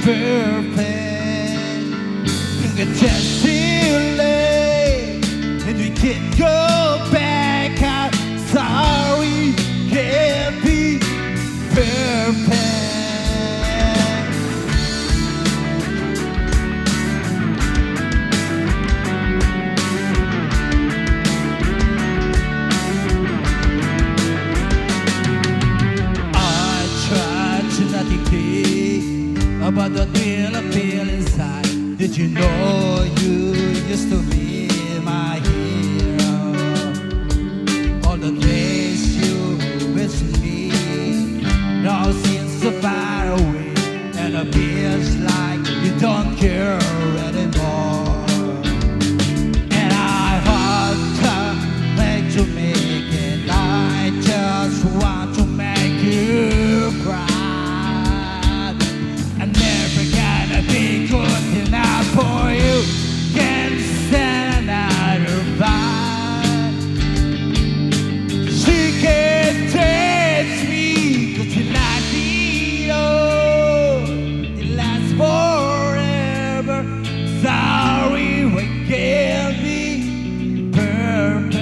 perfect. It's just too late, and we can't go back. I'm sorry, can't be perfect. I tried to not think about the thrill I feel inside. Did you know you used to be my hero? All the things you wish me now seems so far away, and it feels like you don't care anymore. And I want to make you make it. I just want to make you proud. I'm never gonna be good enough for you. Can't stand another fight. She can't taste me, 'cause you're not hero. It lasts forever. Sorry, we can't be perfect.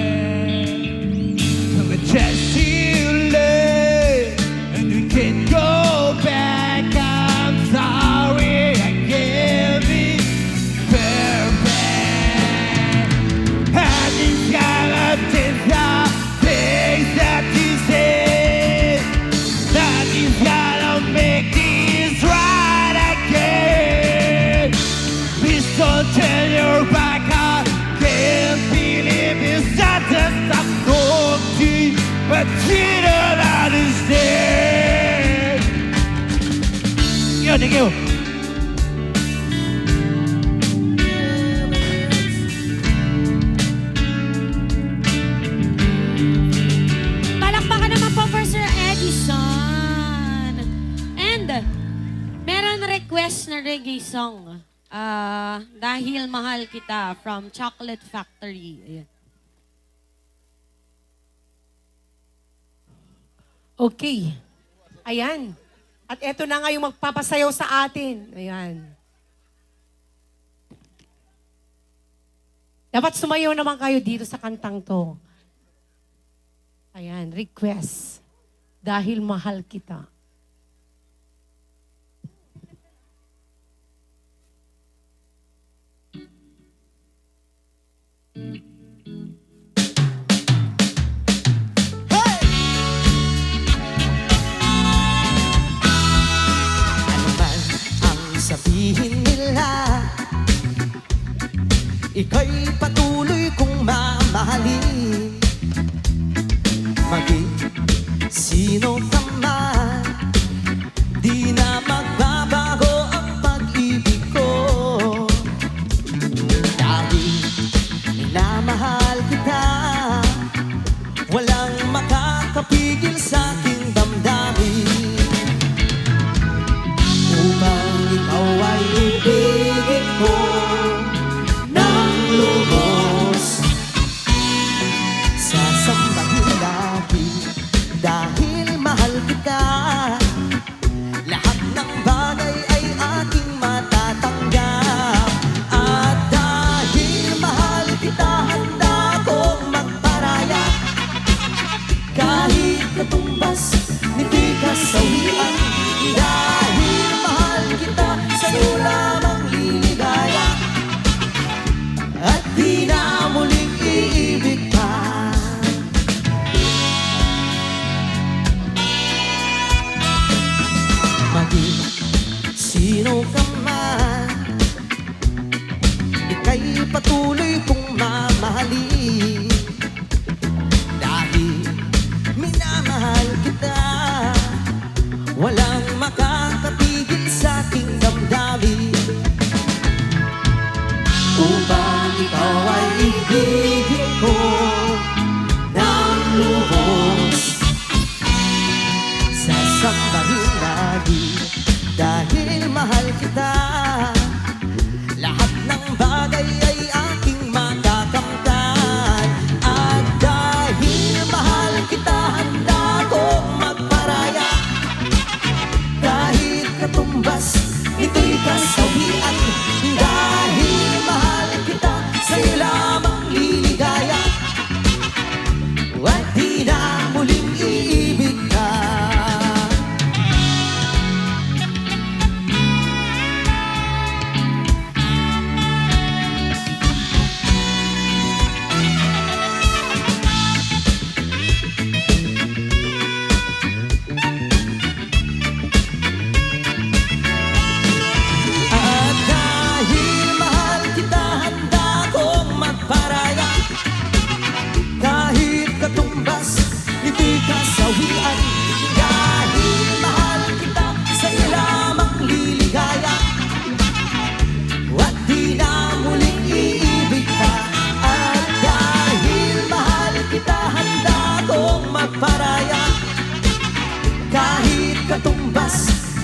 It's just too late, and we can't go back. I'm sorry, I can't be perfect. And these skeletons are things that you say, that is gonna make this right again. Please don't turn your back. I can't believe it's such a stop talking, but you don't understand. Thank you. Palakpakan naman po for Sir Edison. And meron request na reggae song. Dahil Mahal Kita from Chocolate Factory. Ayan. Okay. Ayan. At eto na nga yung magpapasayaw sa atin. Ayan. Dapat sumayaw naman kayo dito sa kantang to. Ayan, request. Dahil mahal kita. Ano man ang sabihin nila, ika'y patuloy kong mamahalin. Maging sino ka man, di na magbabago ang pag-ibig ko. Dahil minamahal kita, walang makakapigil sa aking damdamin. Upang ikaw ay ibigin ko ng lubos, sasambahin lagi dahil mahal kita. Lahat ng bagay ay aking matatanggap. At dahil mahal kita, handa kong magparaya. Kahit katumbas, hindi kasawian. Dahil mahal kita, sa'yo lamang liligaya. At di na muling iibig pa. Maging sino ka man, ika'y patuloy kong mamahalin. Dahil minamahal kita, walang makakapigil sa aking damdamin. Upang ikaw ay ibigin ko ng lubos, sasambahin lagi dahil mahal kita. Lahat ng bagay ay aking matakamtan. At dahil mahal kita, handa kong magparaya. Kahit katumbas, ito'y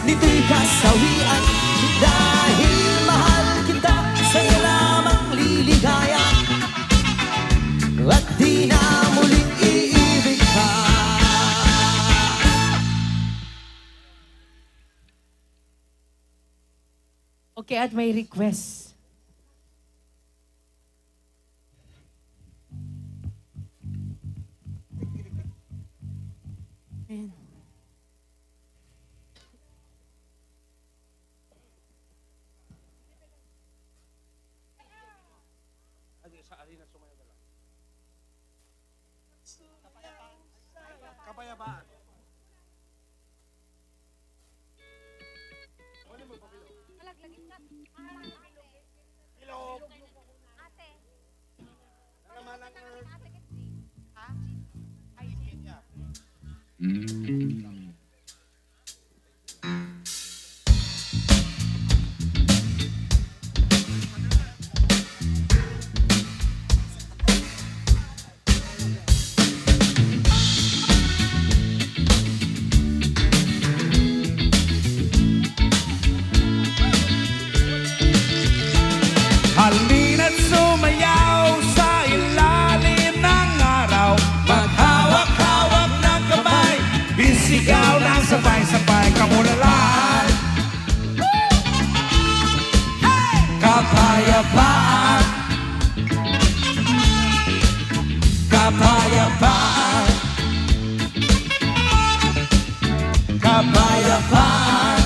nito'y kasawian. Dahil mahal kita, sa'yo lamang liligaya, at di na muling iibig ka. Okay, at may request. Ayan. Halina't sumayaw sa ilalim ng araw, maghawak-hawak ng kamay, isigaw ng sabay-sabay, kamulalan. Kapayapaan, kapayapaan, kapayapaan.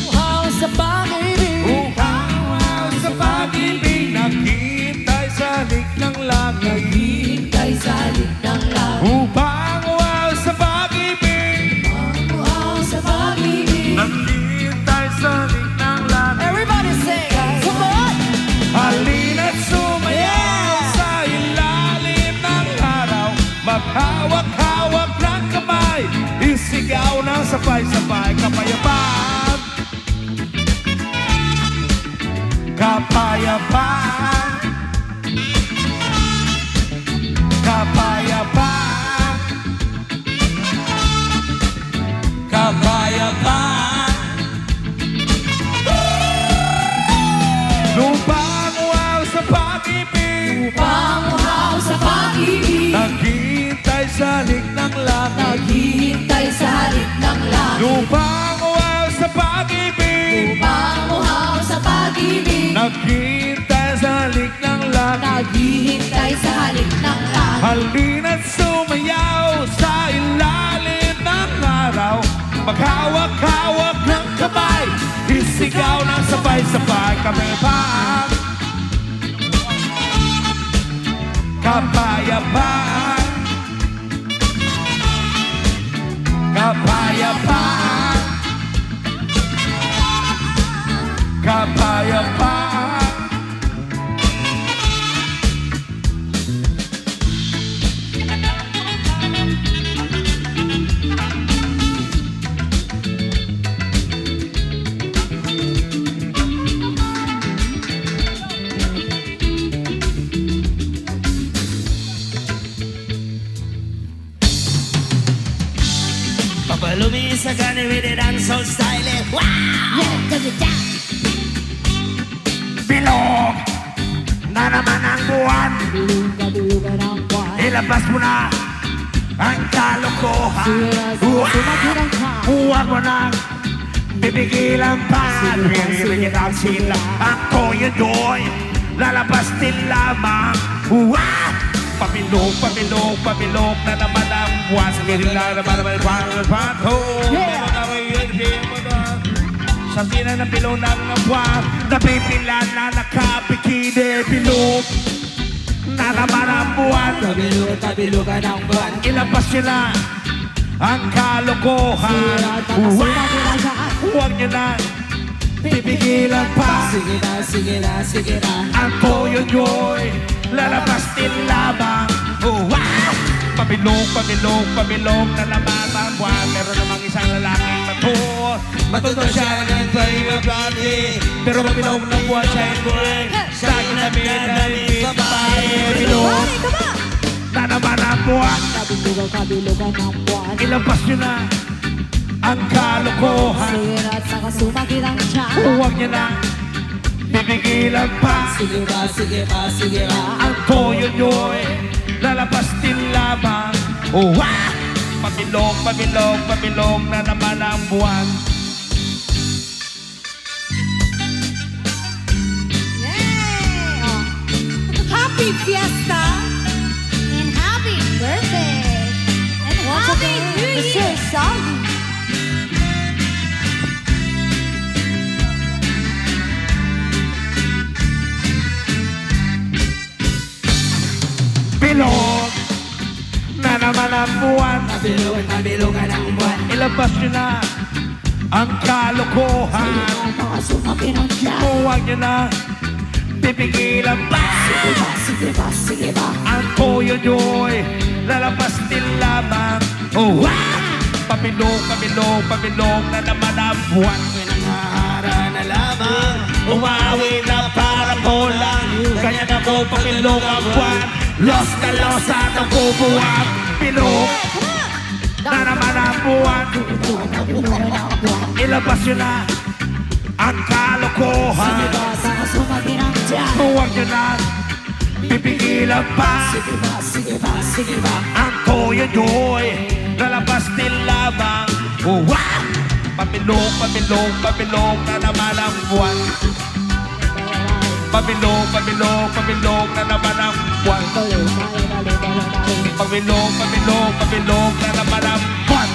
Uhaw sa pag-ibig, Uhaw sa pag-ibig, naghihintay sa halik ng langit. hintay sa halik ng langit. Upang uhaw sa pag-ibig, Uhaw sa pag-ibig. naghihintay sa halik ng langit. Everybody say, come on! Halina't sumayaw sa ilalim ng araw, maghawak-hawak ng kamay, isigaw ng sabay-sabay, kapayapaan, kapayapaan, kapayapaan, kapayapaan. Lupang uhaw sa pag-ibig, Panguhaw sa pag-ibig, naghihintay sa halik ng langit. naghihintay sa halik ng langit. Lupang uhaw sa pag-ibig, Panguhaw sa pag-ibig, naghihintay sa halik ng langit. naghihintay sa halik ng langit. Halina't sumayaw sa ilalim ng araw, maghawak-hawak ng kamay, isigaw ng sabay-sabay, kapayapaan, kapayapaan, kapayapaan, kapayapaan. Papalumi sa gani with it and so stylish. Wow! Bilog na naman ang buwan, ilabas mo na ang kalokohan. Huwag mo nang pipigilan pa, pinigil ang sila ang toyo-doy, lalabas din lamang. Pamilog, pamilog, pamilog na naman ang buwan, sa kanila naman ang pato. Sa tina ng bilog ng buwan, napipila na nakapikide, bilog na naman ang buwan. Kabilugan ang buwan. Ilabas nila ang kalokohan. Huwag nyo na pipigilan pa. Sige na, sige na, sige na. Ang toyo-yoy, lalabas din lamang. Pabilog, pabilog, pabilog na naman ang buwan. Meron namang isang lalaking matuto siya ng private party, pero pabilog ng buwan siya ay buwan. Sa akin na binabalik babae, bilog na naman ang buwan. Kabilugan ng buwan. Ilabas nyo na ang kalokohan. Sige na at saka sumakit ang tiyan. Huwag nyo na pipigilan pa. Sige ba, sige ba, sige ba. Ang toyo nyo'y lalabas din lamang. Oh, ah! Pabilog, pabilog, pabilog na naman ang buwan. Yay! Happy Fiesta! And happy birthday! And Once happy again, New Mr. Year! Salvi. Bilog na naman ang buwan. Kabilugan ng buwan. Ilabas nyo na ang kalokohan. Baka sumakit ang tiyan. Huwag nyo na pipigilan pa. Sige ba, sige ba, sige ba. Ang toyo nyo'y lalabas din lamang. Oh, ah! Pabilog, pabilog, pabilog na naman ang buwan. Pinangahara na lamang. Umawi na parang bolang. Kaya na ko pabilog ang buwan. Los na los at ang bubuwang. Bilog na naman ang buwan. Kabilugan ng buwan. Ilabas nyo na ang Sige kalokohan. ba, saka sumakit ang tiyan. Huwag nyo na pipigilan pa. Sige ba, sige ba, sige ba. Ang toyo nyo'y lalabas din lamang. Oh, ah! Pabilog, pabilog, pabilog na naman ang buwan. Pabilog, pabilog, pabilog na naman ang buwan. Pabilog, pabilog, pabilog na naman ang buwan.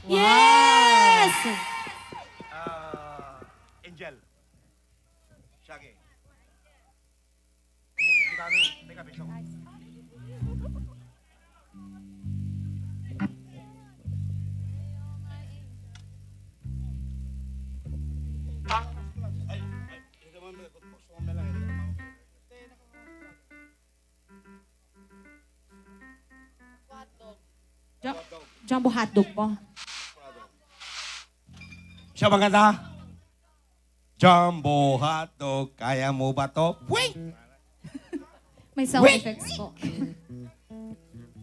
Yes! Angel. Shaggy. Jumbo hotdog po. Siya maganda? Jumbo hotdog, kaya mo ba to? Wait! May sound effects po.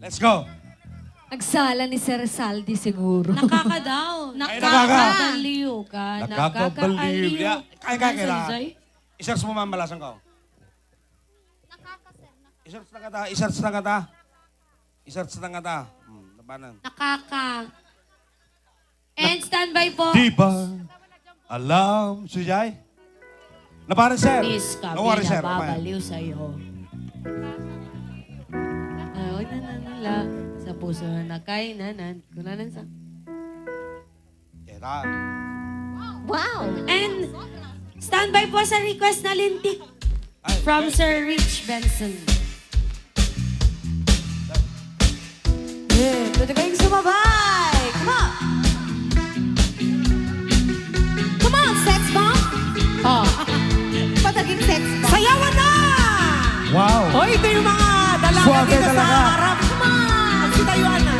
Let's go! Nagsala ni Sir Saldi siguro. Nakakadaw. nakaka. Nakakabaliw ka. Nakakabaliw. Yeah. Kaya, Zay? I-search mo mamalasan ko. I-search na kata, i-search na kata. I-search na kata. Labanan. Nakaka. And standby po. Di ba alam, Sujay? Labanan, sir. Miss ka, No worries, sir. babaliw sa'yo. Ay, nananala. Sa puso na kainanan. Kunanan sa... Kaya, Wow! And standby po sa request na lintik ay, from Sir Rich Benson. Yeah, pwede kayong sumabay! Come on! Come on, sex bomb! Oh. Pataging sex bomb. Sayawan na! wow. O, ito yung mga dalaga Suwabe dito sa talaga. harap. Come on! Magsitayuan na.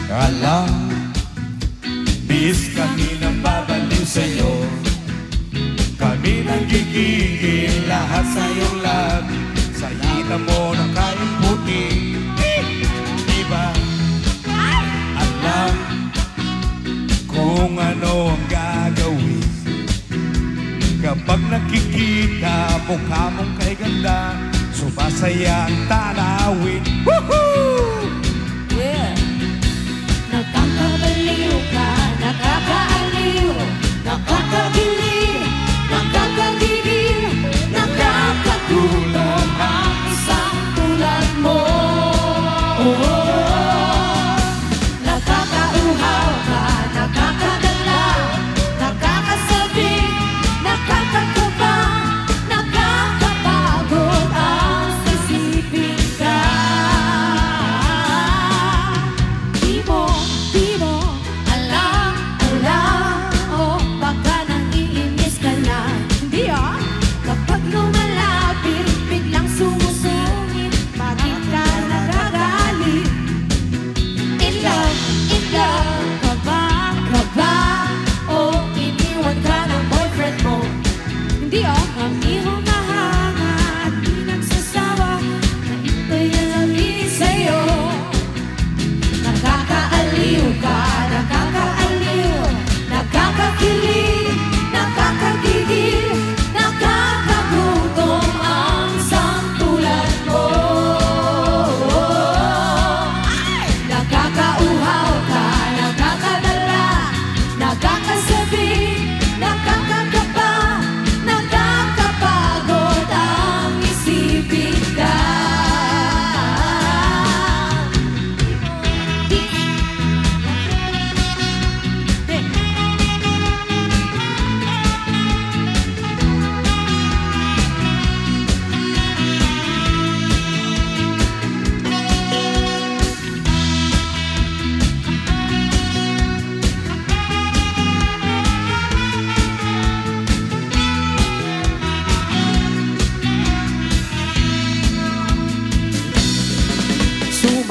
Alam, bis kami nang babaliw sa'yo. Kami nang gigigil lahat sa iyong labi. Sa hita mo na kaing puti. Diba? Alam kung ano ang gagawin. Kapag nakikita mukha mong kay ganda, sumasaya ang tanawin. Woohoo! Yeah! Nakakabaliw ka, nakakaaliw, nakakagilig, nakakagigil, nakakatulong ang isang tulad mo. Nakakauhaw ka, nakakadala, nakakasabi, nakakakaba, nakakapagod ang sisipin ka. Di mo alam, oh, baka nang iilan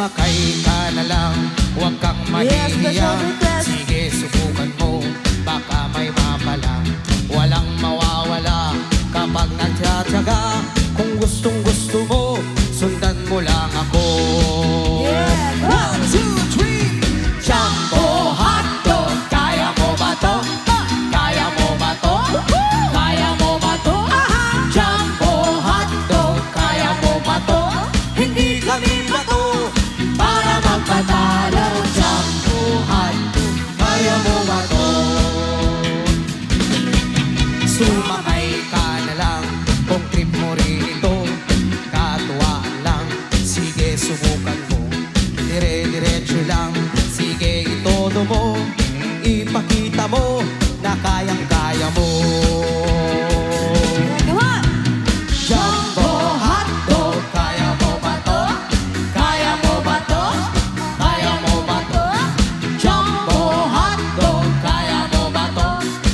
Sumakay ka na lang, huwag kang Yes, mahihiya. special request. Sige, subukan mo, baka may mapala. Walang mawawala kapag nagtsatsaga. Kung gustong gusto mo, sundan mo lang ako. Yeah, One, two, three. Jumbo hotdog, kaya mo ba to? Kaya mo ba to? Kaya mo ba to? Jumbo hotdog, kaya mo ba to? Hindi kami bato para magpatalo. Jumbo hotdog, kaya mo ba to? Sumakay ka na lang kung trip mo rin ito. Katuwaan lang, sige subukan mo. Dire-diretso lang, sige itodo mo. Ipakita mo na kayang-kaya mo. Come on! Jumbo hotdog, kaya mo ba to? Kaya mo ba to? Kaya mo ba to? Jumbo hotdog, kaya mo ba to?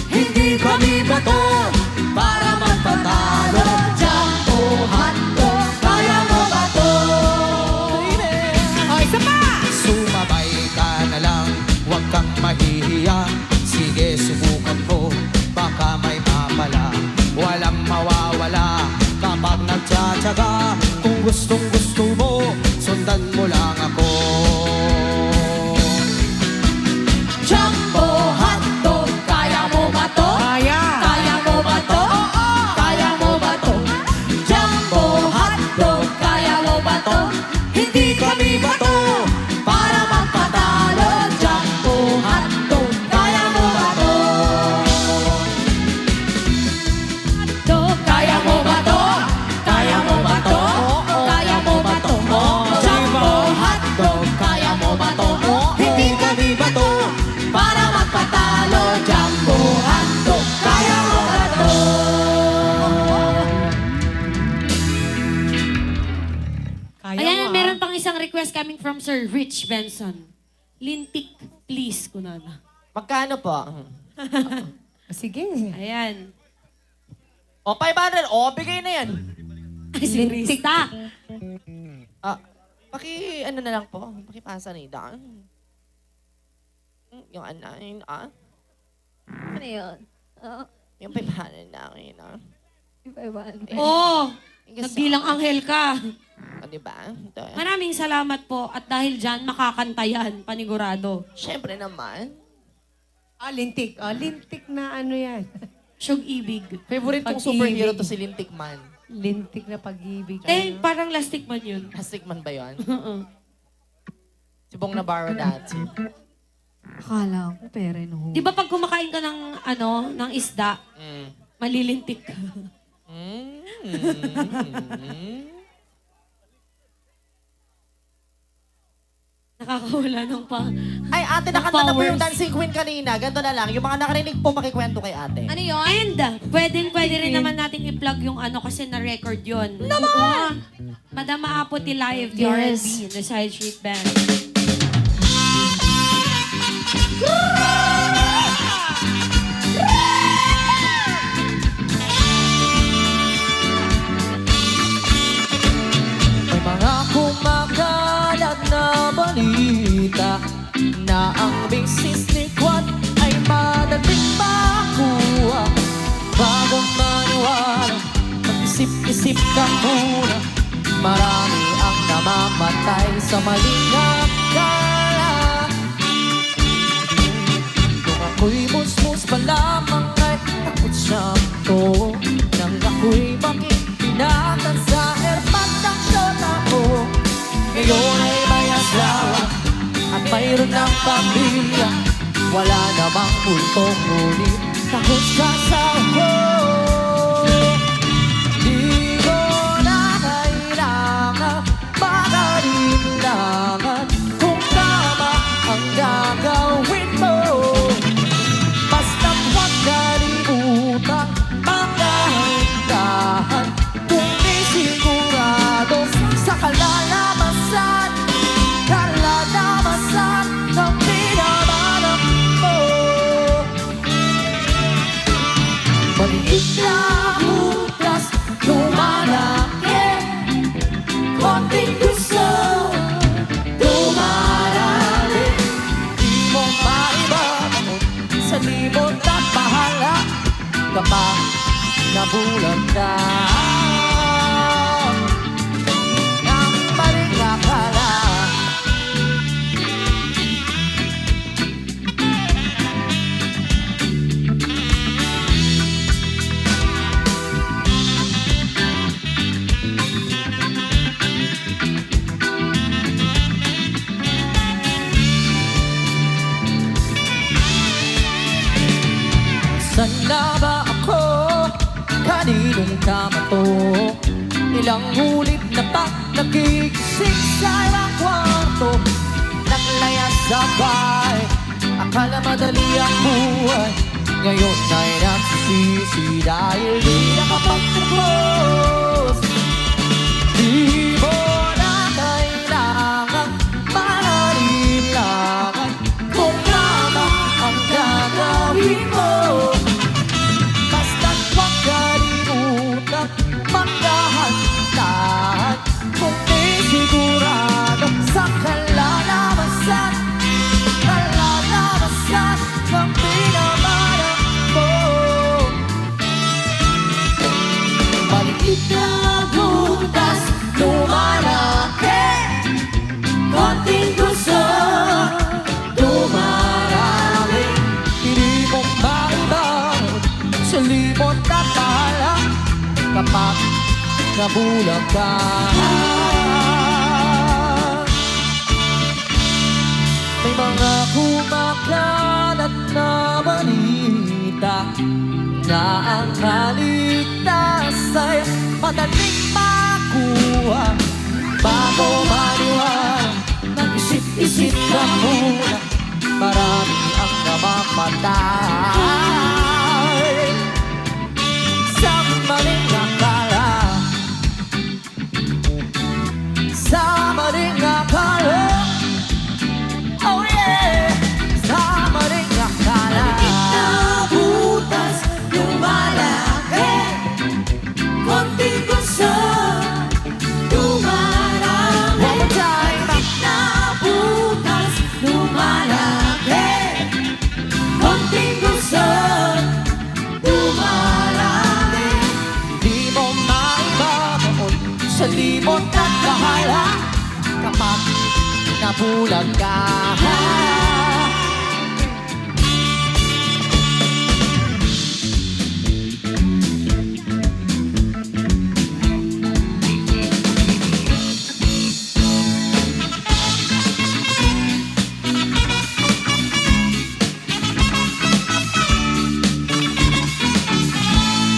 Hindi kami bato para magpatalo. Jumbo hotdog, kaya mo ba to? O, isa pa! Sumabay ka na lang, huwag kang mahihiya. Sige, subukan mo, baka may mapala. Walang mawawala kapag nagtsatsaga. Kung gustong gusto mo, sundan mo lang ako. Jumbo hotdog, kaya mo ba to? Kaya! Kaya mo ba to? Kaya mo ba to? Jumbo hotdog, kaya mo ba to? Hindi kami bato para magpatalo. Jumbo hotdog, kaya mo ba to? Kaya mo ba to? Kaya mo ba to? Kaya mo ba to? Jumbo hotdog, kaya mo ba to? Hindi kami bato para magpatalo. Jumbo hotdog, kaya mo ba to? Kaya Ayan, mo, meron pang isang request coming from Sir Rich Benson. Lintik, please, kunana. Magkano po? Sige. Ayan. O, 500. O, bigay na yan. Ay, si Krista. Ah, ano na lang po. Pakipasa na idan. Yung anayin, Ano yun? Oh, Yung 500 na yun, Oo, nagbilang anghel ka. O, diba? Ito, Maraming salamat po at dahil dyan, makakanta yan, panigurado. Siyempre naman. Lintik. Lintik na ano yan. Syog ibig. Favorite kong Pag-ibig. superhero to si Lintik Man. Lintik na pag-ibig. Eh, parang lastik man yun. Hastik man ba yun? Oo. Si Bong Navarro dati. akala ko pera no. Di ba pag kumakain ka ng, ng isda, Mm. malilintik ka? Nakakawala ng pa. Ay, ate, nakanta na po yung powers. Dancing Queen kanina. Ganto na lang. Yung mga nakarinig po, makikwento kay ate. Ano yun? And, pwede rin naman natin i-plug yung kasi na-record yun. Naman! Madam Aapoti Live, the Yes. R&B, the Side Street Band. May mga kumakalat na balita na ang business ni Juan ay madaling makuha. Bago maniwala, mag-isip-isip ka muna. Marami ang namamatay sa maling akala. Kung ako'y musmus pa lamang ay takot siyang to. Nang ako'y makikinatan sa airpag ng syota ko. Ngayon ay may asawa at mayroon ng pamilya. Wala namang multo ngunit takot siya sa ako. Di ko na kailangan makalinlangan kung tama ang gagawin mo. Basta't huwag kalimutan ang dahan-dahan kung di sigurado sa kalalabasan ng pinamanap mo. Maliit na Kapag nabulag ka ng maling akala. Saan na ba ako? Kaninong tama to? Ilang ulit na pa nagigising sa ilang kwarto. Naklayas sa bahay, akala madali ang buhay. Ngayon ay nagsisisi dahil di nakapagtapos. Di mo na kailangan manalilangan kung tama ang gagawin mo. Basta't huwag kalimutan magdahan-dahan kung di sigurado sa kalalabasan ng pinamarap mo. Maliit na butas lumalaki, konting gusto dumarami. Hindi mo maibangon sa limot na pala kapag nabulag ka. May mga kumakalat na balita na ang haligtas ay madaling makuha. Bago maniwala, mag-isip-isip ka muna. Marami ang namamatay sa maling akala. Sa maling akala. Oh yeah! Sa maling akala. Butas lumalaki, konting gusto dumarami. One more time. Na butas lumalaki, konting gusto dumarami. Di mo maibabaon sa limot at bahala kapag nabulag ka.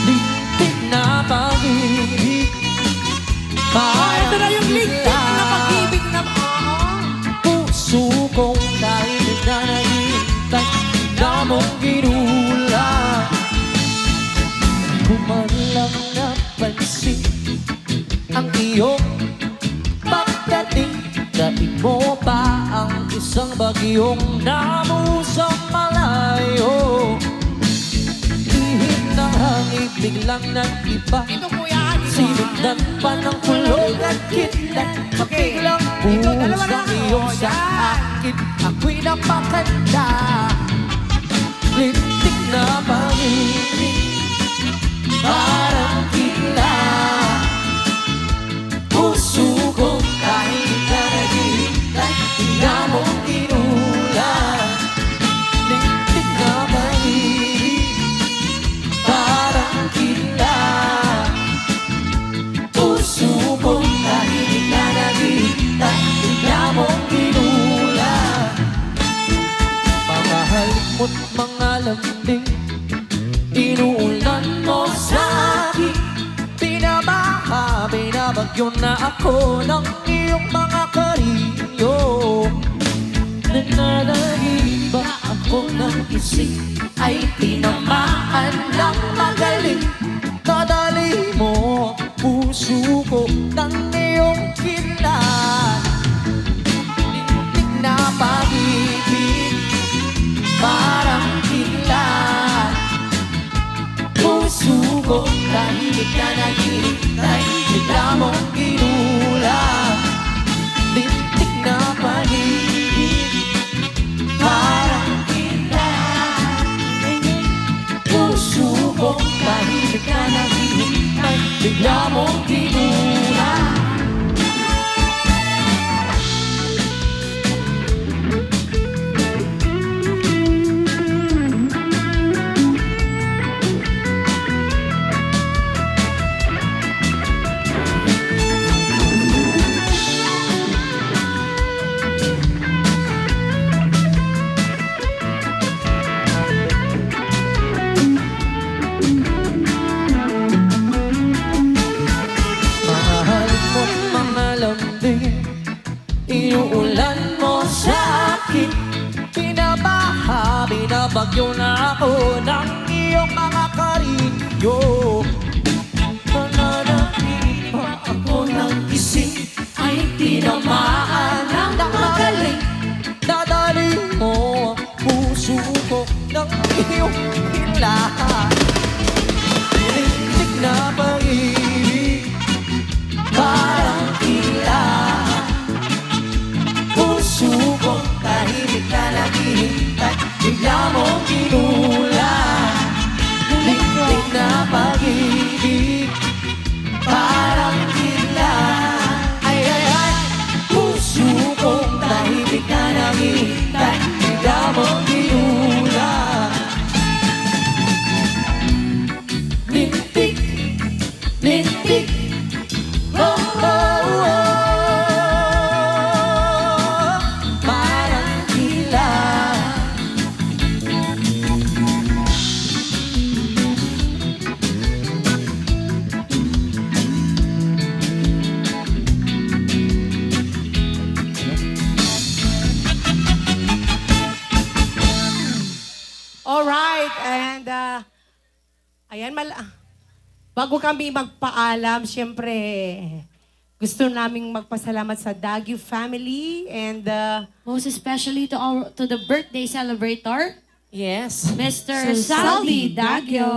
Lintik na pag-ibig, Ito na yung lintik na pag-ibig na puso kong dahil na nahihintay na mong ginula. Kung man lang napansin ang iyong pagdating, daig mo pa ang isang bagyong namusang malayo. Lihim ng hangin biglang nag-iba, Ito kuya, dito. sinundan pa ng kulog at kitlat. Okay. Biglang Dito, dalawa buhos na ng lang. iyong Oh, sa yan. akin, ako'y napakanda. Lintik na pag-ibig, parang kila. Puso kong kahit na naghihintay, tingnan mong ginula. Lintik na pag-ibig, parang kila. Puso kong kahit na naghihintay, tingnan mong ginula. Mga halik mo't mga lambing, inuulan mo sa akin. Pinabaha, binabagyo na ako ng iyong mga karinyo. Nananahimik ba ako ng isip ay tinamaan ng magaling. Kadali mo ang puso ko ng iyong kinlan. Lintik na pag-ibig, parang kinlan. Puso ko tahimik na naghihintay, bigla mong ginula. Lintik na pag-ibig, parang kinlan. Puso ko inuulan mo sa akin. Binabaha, binabagyo na ako ng iyong mga karinyo. Nananatili pa ako ng gising, ay tinamaan ng magaling. Dadali mo ang puso ko ng iyong hilahan. Lintik na pag-ibig, parang ilan. Puso kong tahimik na naghihintay, bigla mong ginulan. Lintik na pag-ibig, parang ilan. Ay, ay, ay, puso kong tahimik na naghihintay, bigla mong ginulan. Lintik, lintik, oh, oh, oh. Parang ilan. Alright, and ayan, bago kami magpaalam, syempre, gusto naming magpasalamat sa Daguio family and Most especially to the birthday celebrator, Yes. Mr. Salvi Dagyo.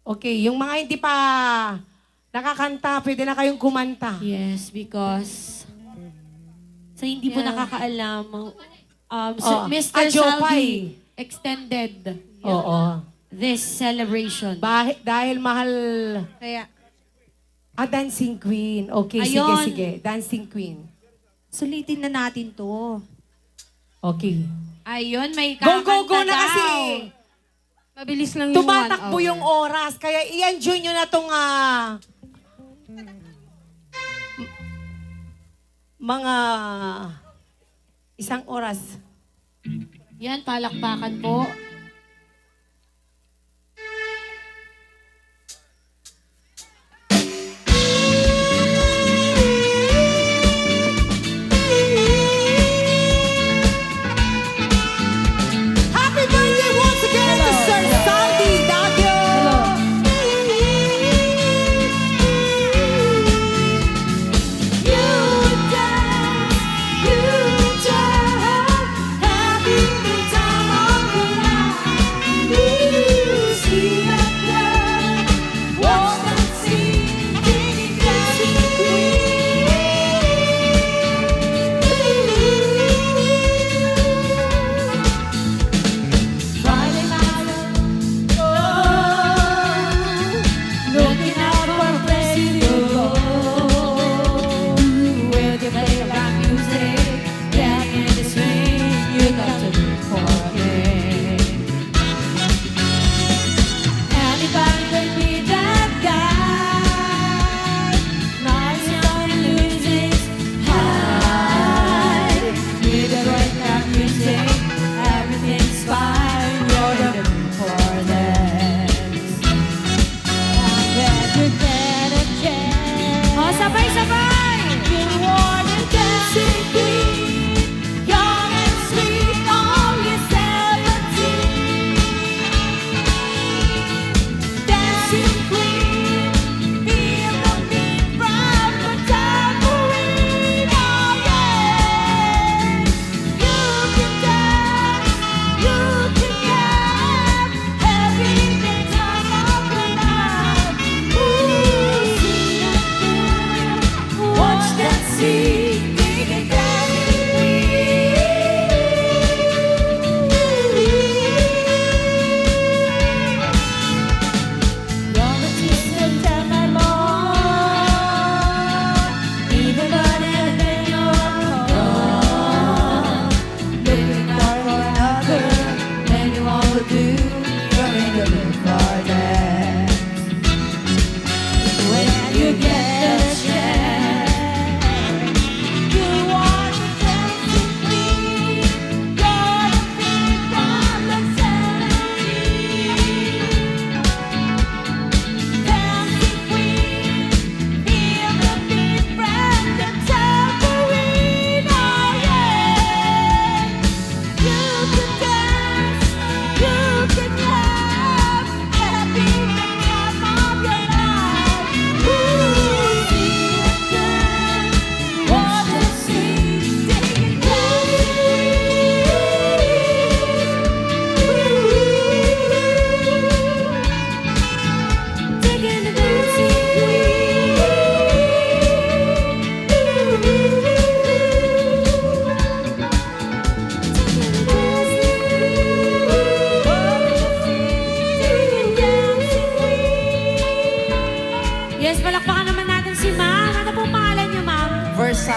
okay, yung mga hindi pa nakakanta, pwede na kayong kumanta. Yes, because sa hindi po nakakaalam, Mr. Jopay. Salvi extended Oo. this celebration. Dahil mahal, Kaya, Dancing Queen. Okay, sige, Ayun. sige. Dancing Queen. sulitin na natin to. Okay. Ayun, may Go, kakanta go, go na daw. kasi. Mabilis lang yung 1 Tumatakbo hour. yung oras. Kaya i-enjoy nyo na itong mga isang oras. Yan, palakpakan po. Happy birthday once again to Sir Salvi Dagyo! You dance, having the time of your life.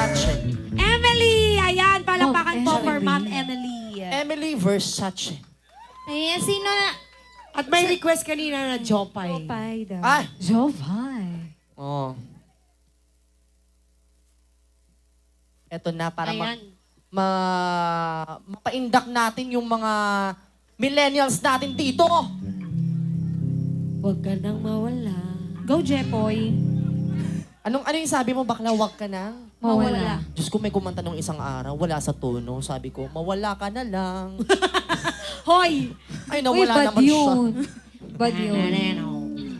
Versace. Emily! Ayan, palapakan po Oh, for Emily. Ma'am Emily. Emily Versace. Ayan, sino na? At may request kanina na Jopay. Jopay daw. Ay! Jopay. Oh. Eto na, para Ayan. mapaindak natin yung mga millennials natin dito. Huwag ka nang mawala. Go, Jepoy. Ano yung sabi mo, bakla, wag ka na? Mawala. Diyos ko, may kumanta nung isang araw, wala sa tono. Sabi ko, mawala ka na lang. Hoy! Ay, Uy, nawala bad naman siya. yun. Bad yun.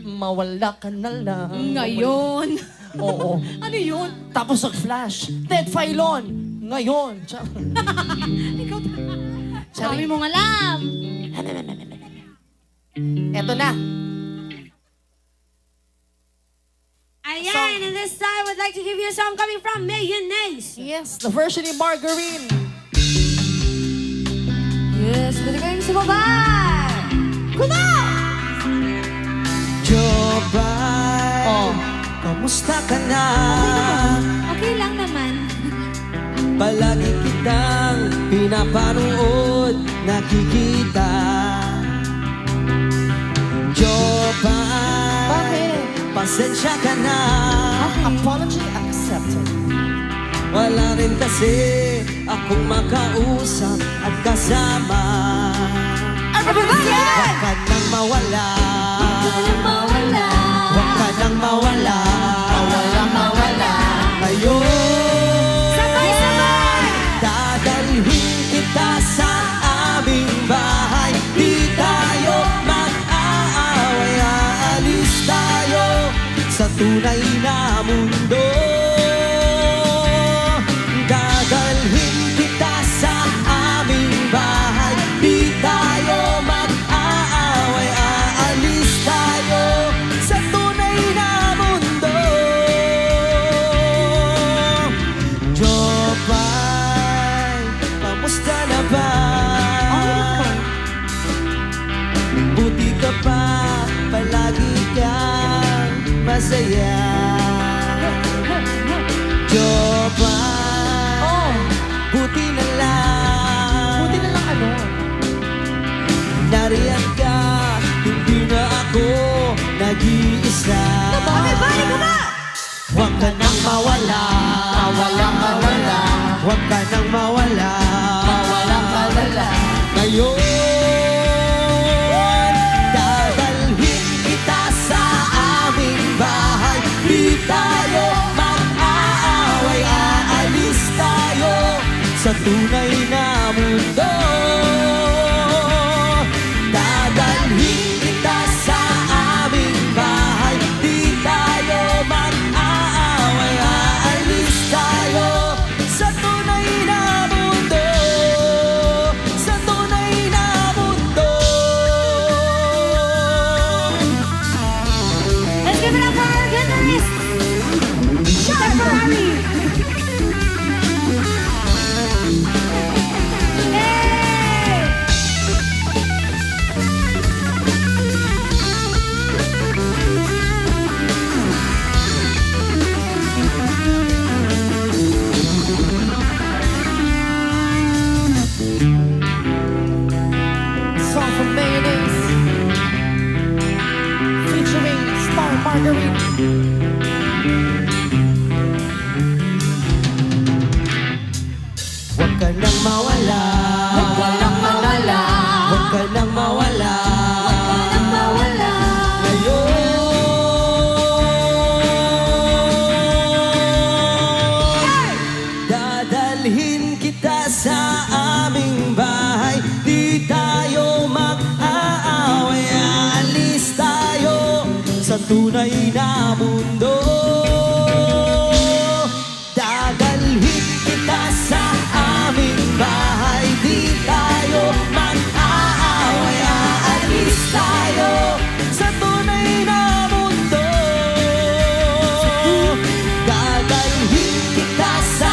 Mawala ka na lang. Ngayon. Oo. Ano yun? Tapos nag-flash. Ted Filon. Ngayon. Sabi mong alam. Eto na. Ayan, and this time, I'd like to give you a song coming from Mayonnaise. Yes, the version ni Margarine. Yes, pwede kayong sumabay. Jopay, Oh. kamusta ka na? Okay lang naman. Palagi kitang pinapanood, nakikita. Jopay, Bakit? pasensya ka na. Apology accepted. Wala rin kasi akong makausap at kasama. Huwag ka nang mawala. Mawala. Huwag ka nang mawala. Mawala. Ngayon, dadalhin kita sa aming bahay. Di tayo mag-aaway. Aalis tayo sa tunay na mundo. Dadalhin kita sa aming bahay. Di tayo mag-aaway. Aalis tayo sa tunay na mundo. Jopay, kamusta na ba? Buti ka pa, palagi kang masaya. Jopay, buti na lang. Buti na lang ano. Nariyan ka, hindi na ako nag-iisa. Balik ka ba? Huwag ka nang mawala. Mawala. Huwag ka nang mawala. Mawala. Ngayon, dadalhin kita sa aming bahay. Di tayo mag-aaway. Aalis tayo sa tunay na mundo. Dadalhin kita sa aming bahay. Di tayo mag-aaway. Aalis tayo sa tunay na mundo. Sa tunay na mundo. Let's give it up for our guitarist, Sean Ferrari. Hey! Song from Mayonnaise. Featuring Star Margarine. Huwag ka nang mawala. Huwag ka nang mawala. Ngayon, dadalhin kita sa aming bahay. Di tayo mag-aaway. Aalis tayo sa tunay na mundo. Dadalhin kita sa aming bahay. Di tayo mag-aaway. Aalis tayo sa tunay na mundo. Dadalhin kita sa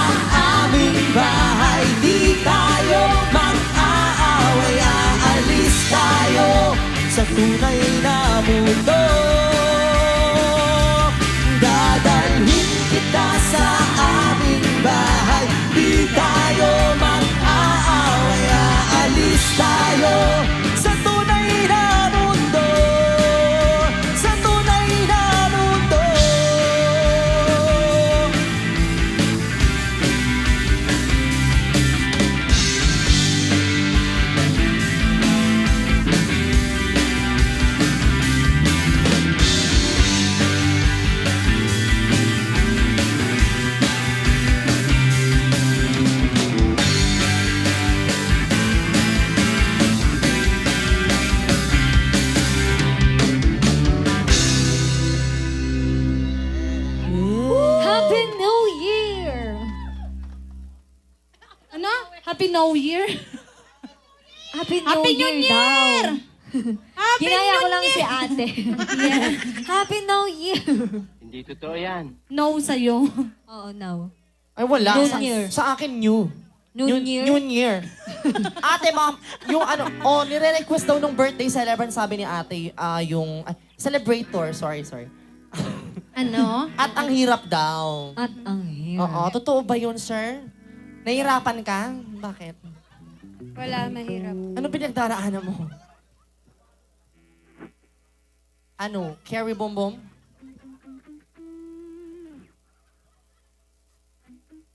aming bahay. Di tayo mag-aaway. Aalis tayo sa tunay na mundo. Dadalhin kita sa aming bahay. New Year. Happy New Happy New Year Year! daw. Happy Ginaya ko New lang Year! si ate. Happy New Year. Hindi totoo yan. No sa'yo. Oo, now. Ay, wala. New sa, Year. sa akin, new. New Year? New Year. Ate, ma'am, yung ano, nire-request daw nung birthday celebrant, sabi ni ate, celebrator, sorry. Ano? At ang hirap daw. At ang hirap. Oo, totoo ba yun, sir? Nahihirapan ka? Bakit? Wala, mahirap. Ano pinagdaraanan mo? Ano? Carry bombom?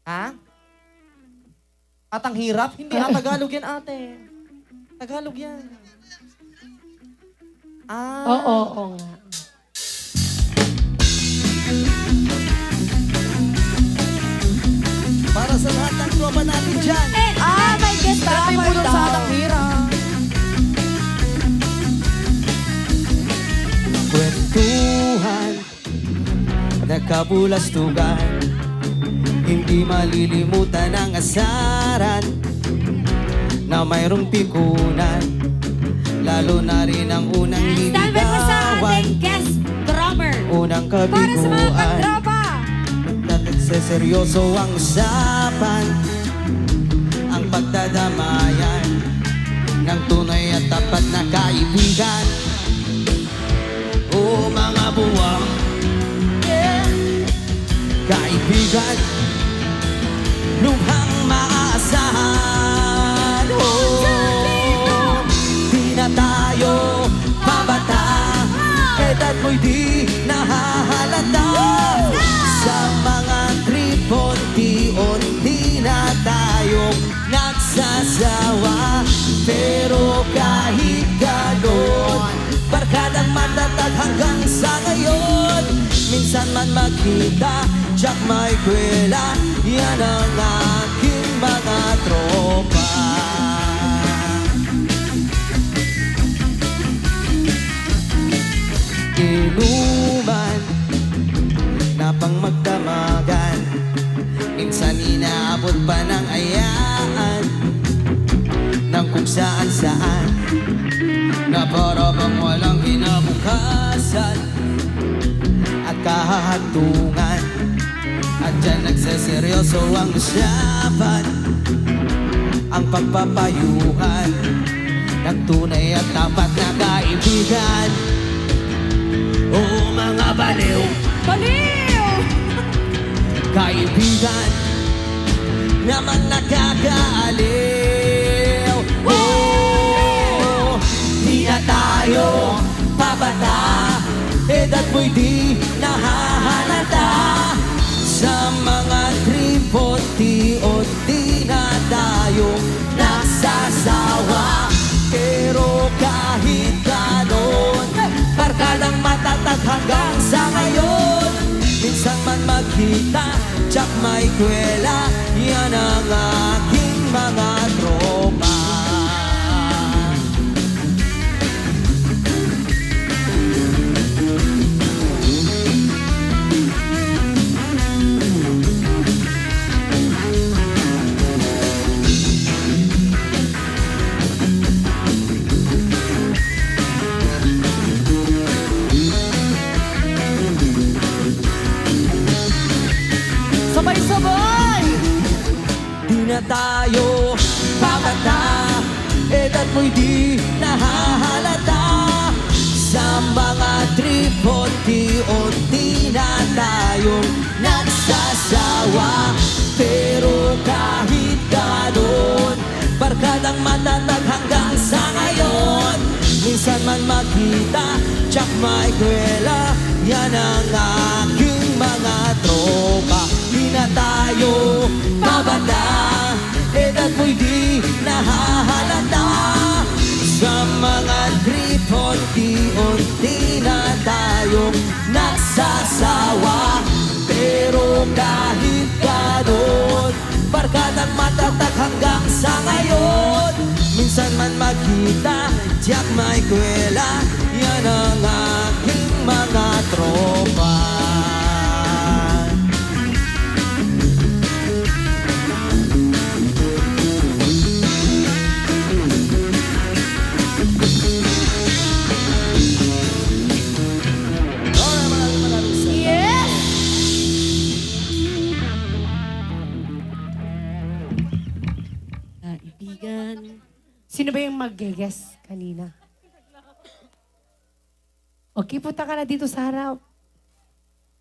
Ha? At ang hirap? Hindi, Tagalog yan, ate. Tagalog yan. Oo nga. Para sa lahat ng tropa natin dyan. May guest Pero may star bulong sa at ang hirap. Kwentuhan, nagkabulastugan, hindi malilimutan ang asaran na mayroong pikunan, lalo na rin ang unang Stand by po sa liligawan, ating guest drummer. unang para sa mga kabiguan. katropa. Nagseseryoso ang usapan, ang pagdadamayan ng tunay at tapat na kaibigan. O mga buwang, kaibigan, lubhang maaasahan. Di na tayo pabata, edad mo'y di nahahalata. Sa mga tripon, unti na tayong nagsasawa. Pero kahit ganon, barkadang matatag hanggang sa ngayon. Minsan man magkita, Jack may kwela, yan ang aking mga tropa. Inuman na pang magdamagan, minsan inaabot pa ng ayaan ng kung saan-saan, na para bang walang kinabukasan at kahahagtungan. At dyan nagseseryoso ang usapan, ang pagpapayuhan ng tunay at tapat na kaibigan. O mga baliw, kaibigan naman nakakaaliw. Oh, di na tayo pabata, edad mo'y di nahahalata. Sa mga tripod, unti na tayong nagsasawa. Pero kahit ganon, barkadang matatag hanggang sa ngayon. Minsan man magkita, Jack may kwela, yan ang aking mga tropa. Sabay-sabay! Di na tayo pabata, edad mo'y di nahahalata. Sa mga tripod, unti na tayong nagsasawa. Pero kahit ganon, barkadang matatag hanggang sa ngayon. Minsan man magkita, Jack may kwela, yan ang aking mga tropa. Di na tayo pabata, edad mo'y di nahahalata. Sa mga tripon, unti na tayong nagsasawa. Pero kahit ganon, barkadang matatag hanggang sa ngayon. Minsan man magkita, Jack may kwela, yan ang aking mga tropa. yung mag-guess kanina. Okay, punta ka na dito sa harap.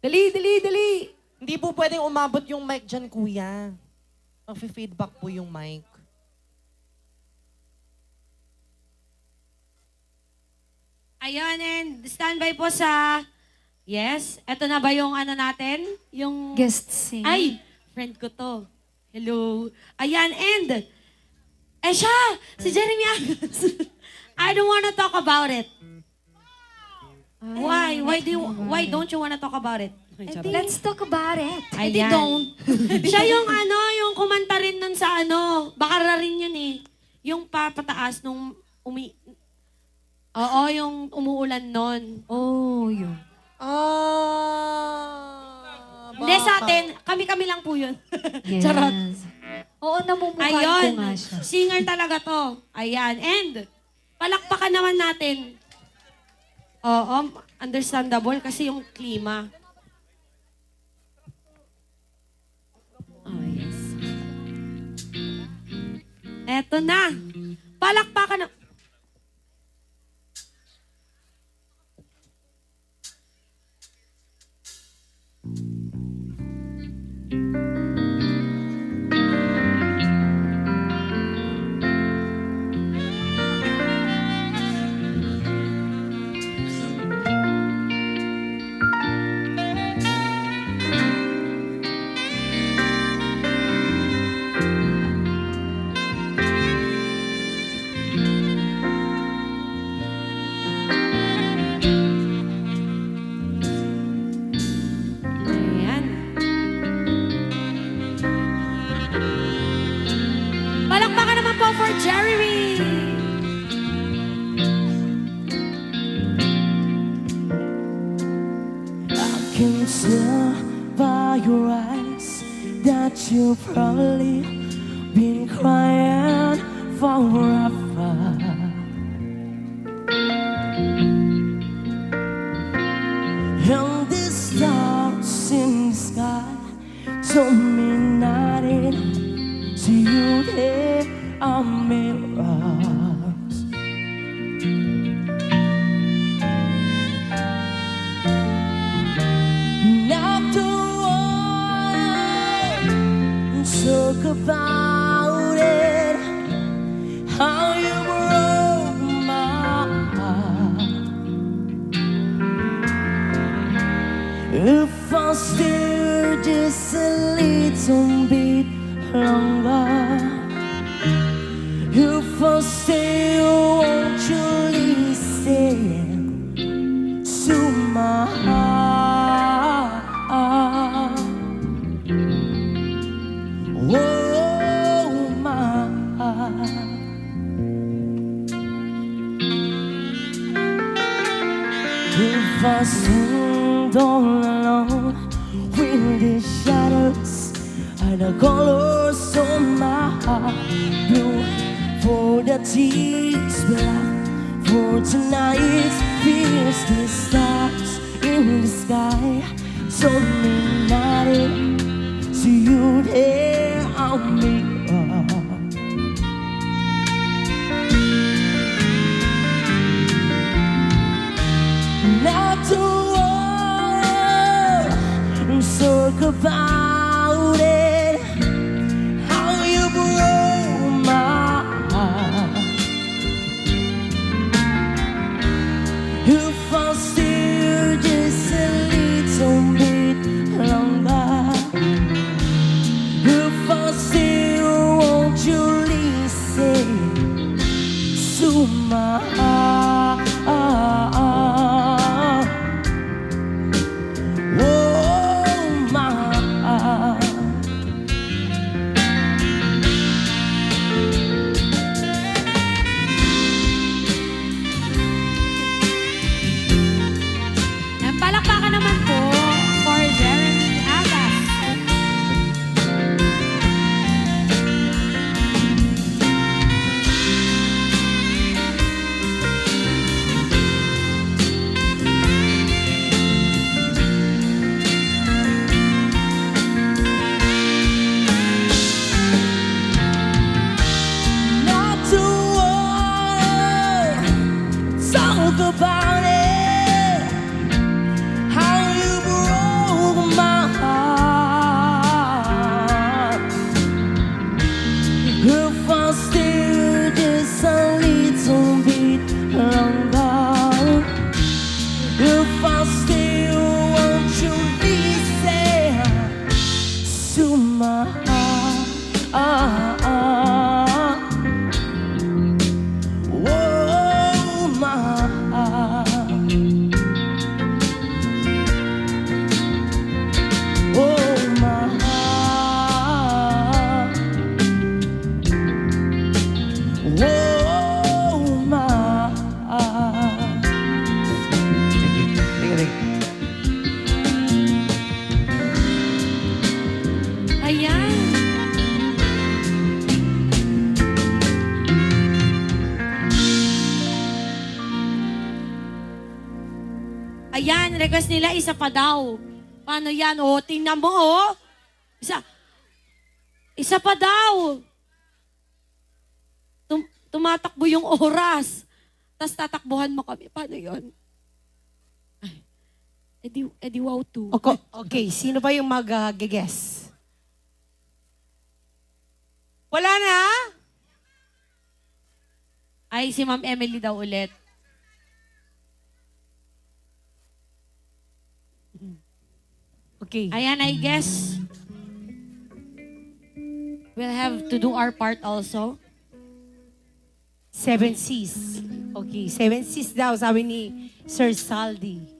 Dali, dali, dali. Hindi po pwedeng umabot yung mic dyan, kuya. Mag-feedback po yung mic. Ayun, and standby po sa... Yes, eto na ba yung ano natin? Yung... Guest singer. Ay, friend ko to. Hello. Ayan, and... siya! Si Jeremy Agnes. I don't wanna talk about it. Why? Why don't you wanna talk about it? Let's talk about it. Hindi don't. Siya yung ano, yung kumanta rin nun sa ano, baka rin yun eh. Yung papataas nung Oo, yung umuulan nun. Oh, yun. Hindi sa atin, kami-kami lang po yun. Yes. Charot. Oo, namumukhaan ko Ayun, nga siya. singer talaga to. Ayan, and palakpakan naman natin. Oo, understandable kasi yung klima. Oh, yes. Eto na. Palakpakan na. Ayan. Palakpakan naman po for Jeremy. I can tell by your eyes that you've probably been crying forever. And the stars in the sky told me nothing. To you they are mirrors. After all, talk about it, how you broke my heart. If I stay just a little bit longer, if I stay, won't you listen to my heart? Oh, my heart. If I stand all alone with the shadows and the colors on my heart, blue for the tears, black for tonight, feels the stars in the sky. Told me nothing to you there on me. Not to talk about it, how you broke my heart. If I stay just a little bit longer, if I stay, won't you listen to my heart? Oh, my heart. And palakpakan naman po for Jeremy Agas. talk about it. How you broke my heart. If I stay just a little bit longer, if I stay, won't you listen to my heart? Oh, my heart. Oh, my heart. Oh, my heart. Thank you. Thank you. Ayan. Ayan, request nila, isa pa daw. Paano yan? O, tingnan mo, o. Isa pa daw. Tumatakbo yung oras. Tapos tatakbuhan mo kami. Paano yun? Ay, edi wow too. Okay, sino ba yung mag-guess? Wala na? Ay, si Ma'am Emily daw ulit. Okay. Ayan, I guess we'll have to do our part also. Seven Seas. Okay, Seven Seas daw, sabi ni Sir Saldi.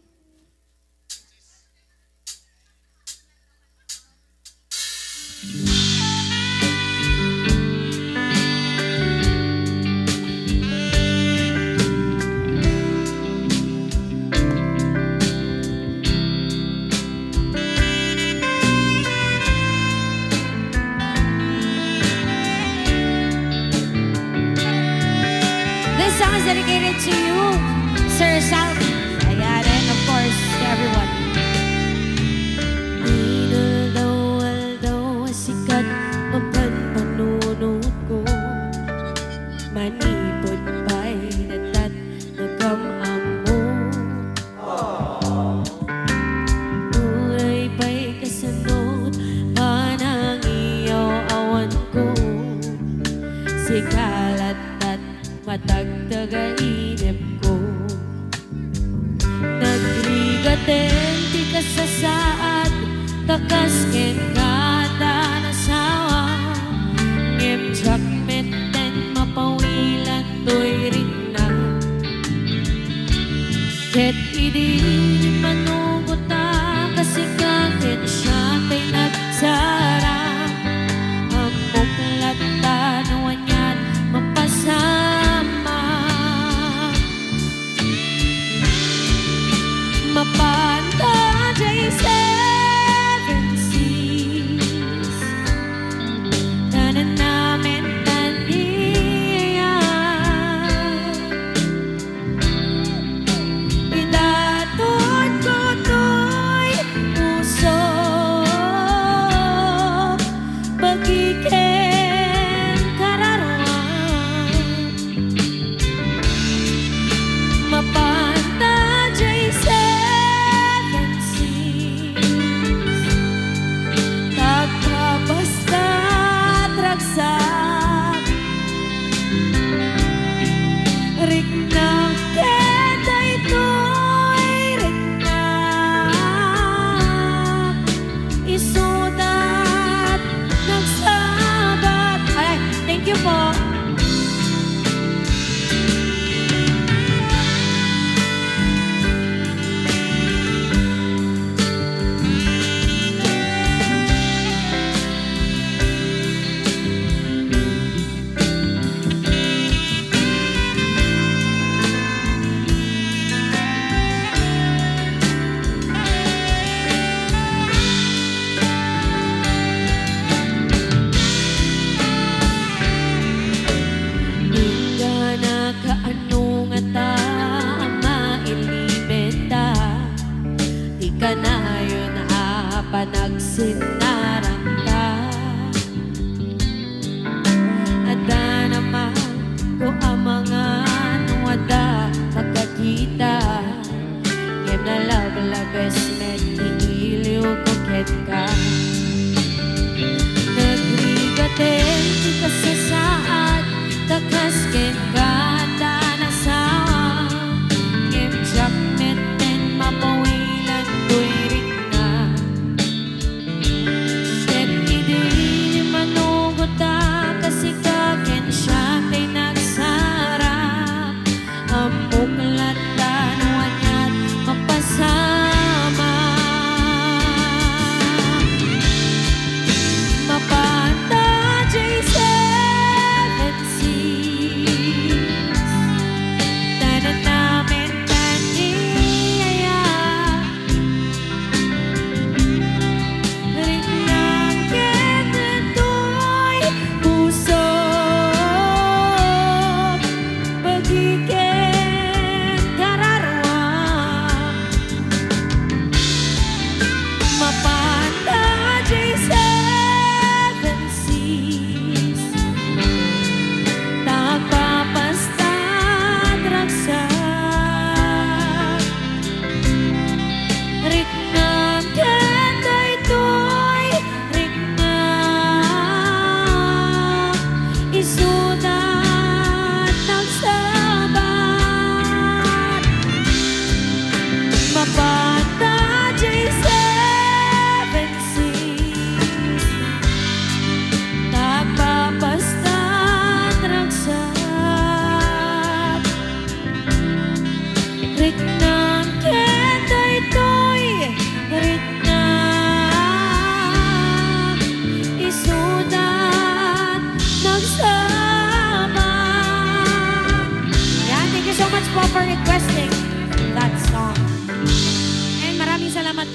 This song is dedicated to you, Sir Salvi. Ayan, and of course, to everyone. Although sikat mapanpanunod ko, manipod pa'y natat nagamam mo. Uray pa'y kasunod, manang iyaw awan ko. Sikalat at matagtagainip ko. Nagrigaten di ka sa saat, takas ken kada nasawa. Ngem jakmeten mapawilan to'y rin na. Ket idi manuguta kasi kakin siya tay nagsara. Ang muklatan wanyan mapasama. Mapanta jay seven seas. Tanan namin taniyan. Idatod ko to'y puso. Pagkikin kararawan. Mapanta jay seven seas. Tagkabasta't ragsak. Riknang keday to'y riknak. Isudat nagsabat. Ay, thank you po. panagsinaranta. Ada naman ko ang mga wada pagkakita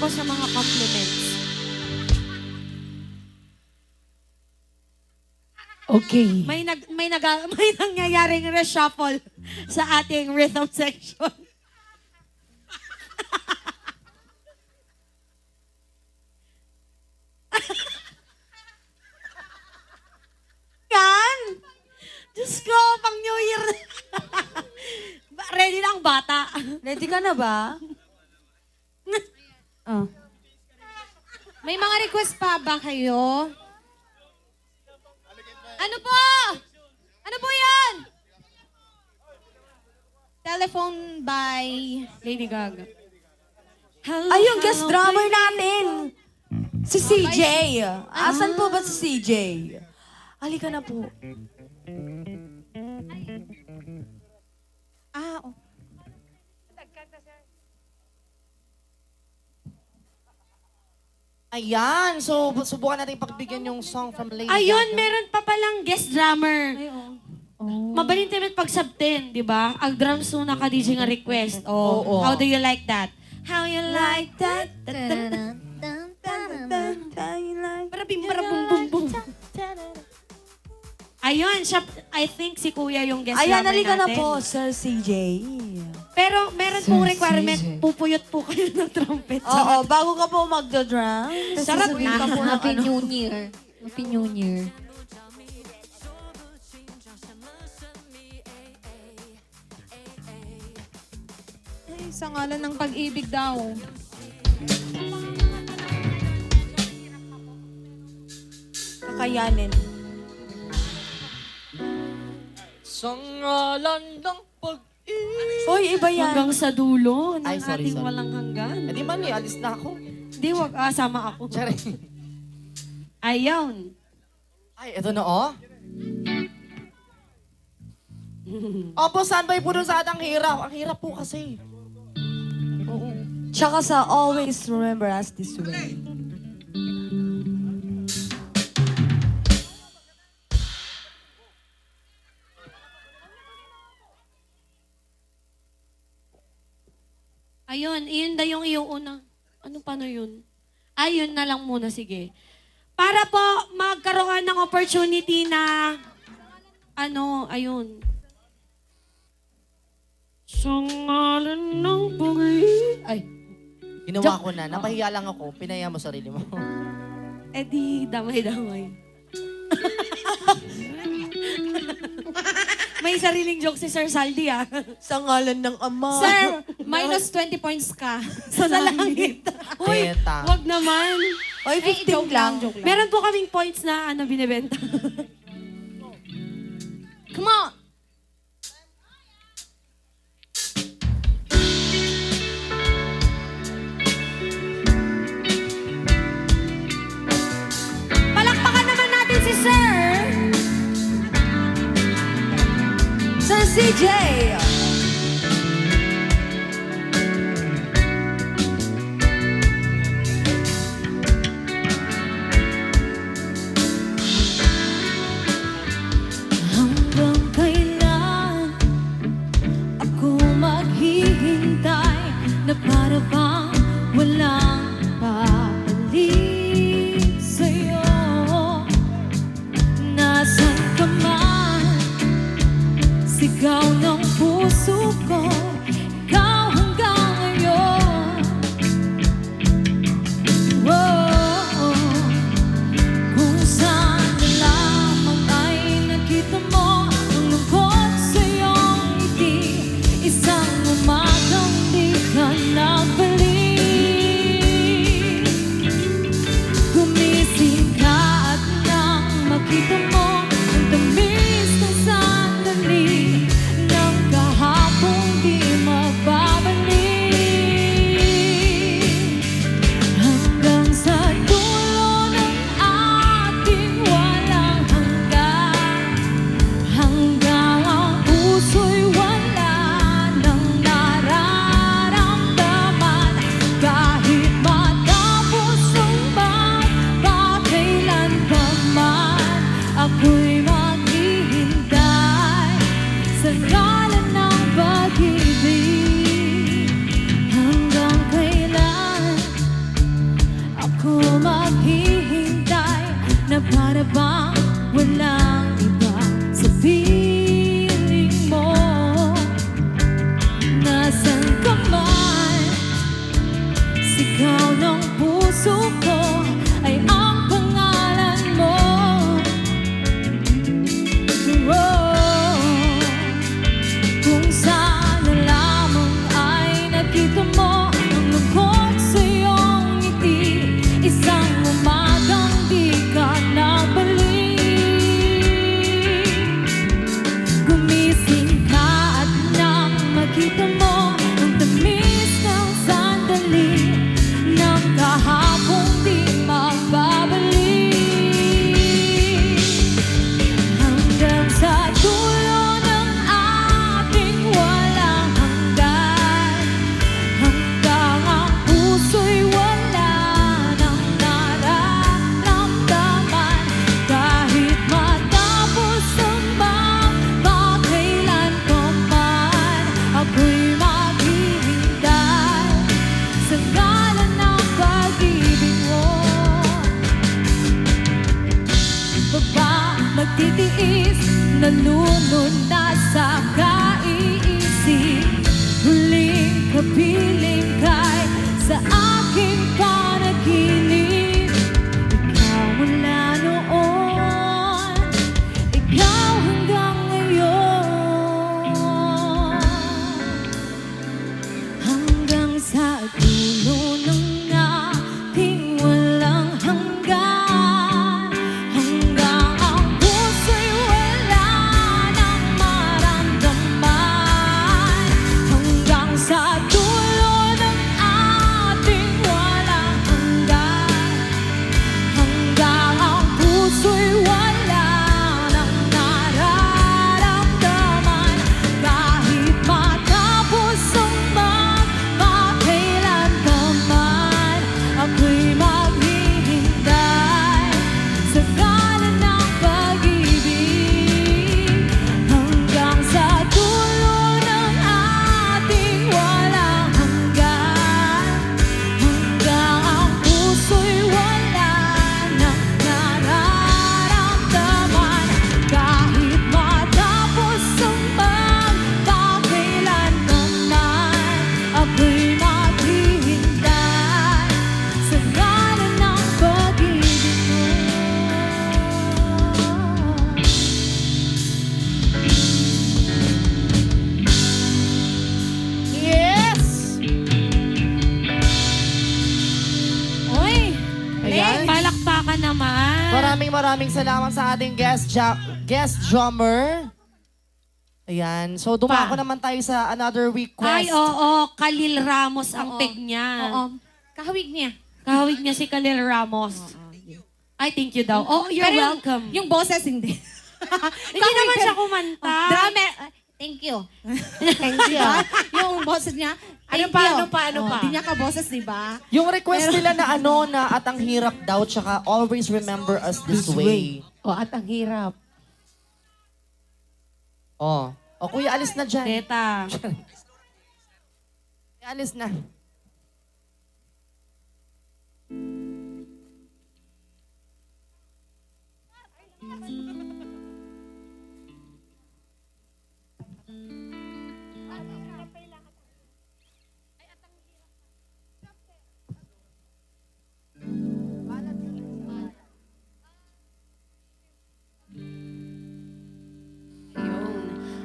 po sa mga compliments. Okay. May nangyayaring reshuffle sa ating rhythm section. Yan! Diyos ko, pang New Year. Ready na ang bata. Ready ka na ba? Oh. May mga request pa ba kayo? Ano po? Ano po yan? Telephone by Lady Gaga. Ay, yung guest drummer natin. Si CJ. Asan po ba si CJ? Halika na po. Oh. Ayan, so subukan natin pagbigyan yung song from Lady Ayun, Gaga. meron pa palang guest drummer. Mabalin tayo pag sub 10, di ba? Ang drums na ka-DJ nga request. Oh, Oo. how do you like that? How you like that? Para bim, para bum, bum, bum. Ayun, siya, I think si Kuya yung guest Ayan, drummer halika na natin. po, Sir CJ. Pero meron pong requirement, pupuyot po kayo ng trumpet. Oo, bago ka po magdodrum. Sarap sasabihin ka na. po ng Happy ano. New Year. Happy New Year. Sa ngalan ng pag-ibig daw. Kakayanin. Sa ngalan ng pag-ibig. Hoy, iba yan. Hanggang sa dulo ng Ay, sorry, ating sorry. walang hanggan. Eh di man, alis na ako. Hindi, wag sama ako. Charing. Ayun. Ay, eto na oh. Opo, standby po dun sa atang hirap. Ang hirap po kasi. Tsaka sa always remember us this way. Ayun, iyon na yung iyong una. Ano paano yun? Ayun na lang muna, sige. Para po magkaroon ng opportunity na, ayun. Sa ngalan ng pag-ibig. Ay, Ginawa ko na. Napahiya lang ako. Pinaya mo sarili mo. edi damay-damay. May sariling joke si Sir Saldi, ah. Sa ngalan ng Ama. Sir, minus 20 points ka. Sa langit. Uy, Teta. wag naman. Oy, 15 lang. Joke lang. Meron po kaming points na binibenta. Come on! Palakpakan naman natin si Sir. Sir CJ. Hanggang kailan ako maghihintay na para bang walang paalis sa'yo? Nasaan ka man? Sigaw ng puso ko, ikaw hanggang ngayon. Whoa. Kung saan na lamang ay nakita mo ang lungkot sa iyong ngiti, isang umagang di ka nabalik. Gumising ka at nang makita mo ang tamis ng sandali na Nakita mo ang tamis ng sandali ng kahapong di magbabalik. Hanggang sa dulo ng ating walang hanggan, hanggang ang puso'y wala nang nararamdaman. Kahit matapos ang magpakailan pa man, ako'y maghihintay sa ngalan ng pag-ibig mo. Baba magtitiis, nalunod na sa kaiisip. Huling kapiling kay sa aking panaginip. Ikaw mula noon, ikaw hanggang ngayon. Hanggang sa dulo ng ating walang hanggan, hanggang ang puso'y wala nang maramdaman. Hanggang sa dulo ng ating walang hanggan, hanggang ang puso'y wala nang nararamdaman. Kahit matapos ang magpakailan pa man, ako'y maghihintay sa ngalan ng pag-ibig. Hanggang sa dulo ng ating walang hanggan, hanggang ang puso'y wala nang nararamdaman. Kahit matapos ang magpakailan pa man, ako'y maghihintay sa ngalan ng pag-ibig mo. Yes! Uy! Ayan. Palakpakan naman. Maraming salamat sa ating guest drummer. Ayan. So, dumako naman tayo sa another request. Ay, oo. Khalil Ramos ang Oo. peg niya. Oo. Kahawig niya. Kahawig niya si Khalil Ramos. Ay, thank you daw. Oh, you're Pero welcome. Yung boses, hindi. Hindi naman siya kumanta. Drummer, thank you. Thank you. Yung boses niya, Ano thank pa, you. ano pa, ano pa? Hindi niya ka-boses, di ba? Yung request nila na ano, na at ang hirap daw, tsaka always remember us this way. O, at ang hirap. Oh. O, kuya, alis na dyan. Teta. Kuya, alis na.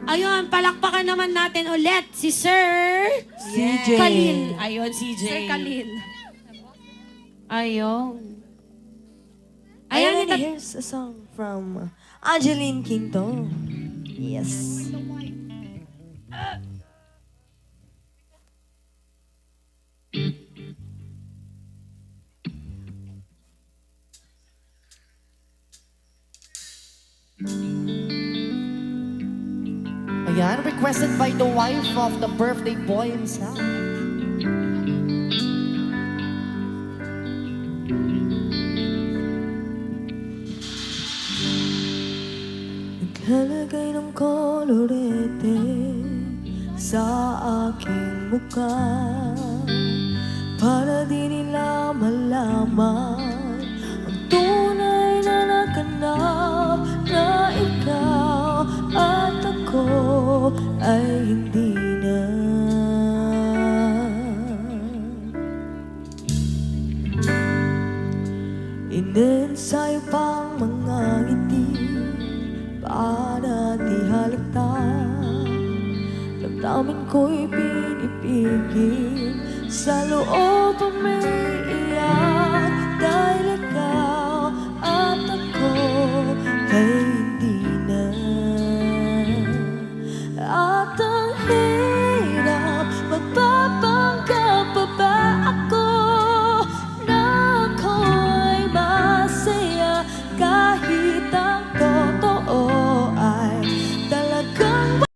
Ayun, palakpakan naman natin ulit si Sir CJ. Khalil. Ayun, CJ. Sir Khalil. Ayun. Ayan, Ayun, and here's a song from Angeline Quinto. Yes. Ayan, requested by the wife of the birthday boy himself. Naglalagay ng kolorete sa aking mukha para di nila malaman ang tunay na naganap na ikaw at ako ay hindi na. Inensayo pang mga ngiti para di halata. Damdamin ko'y pinipigil sa loob ang may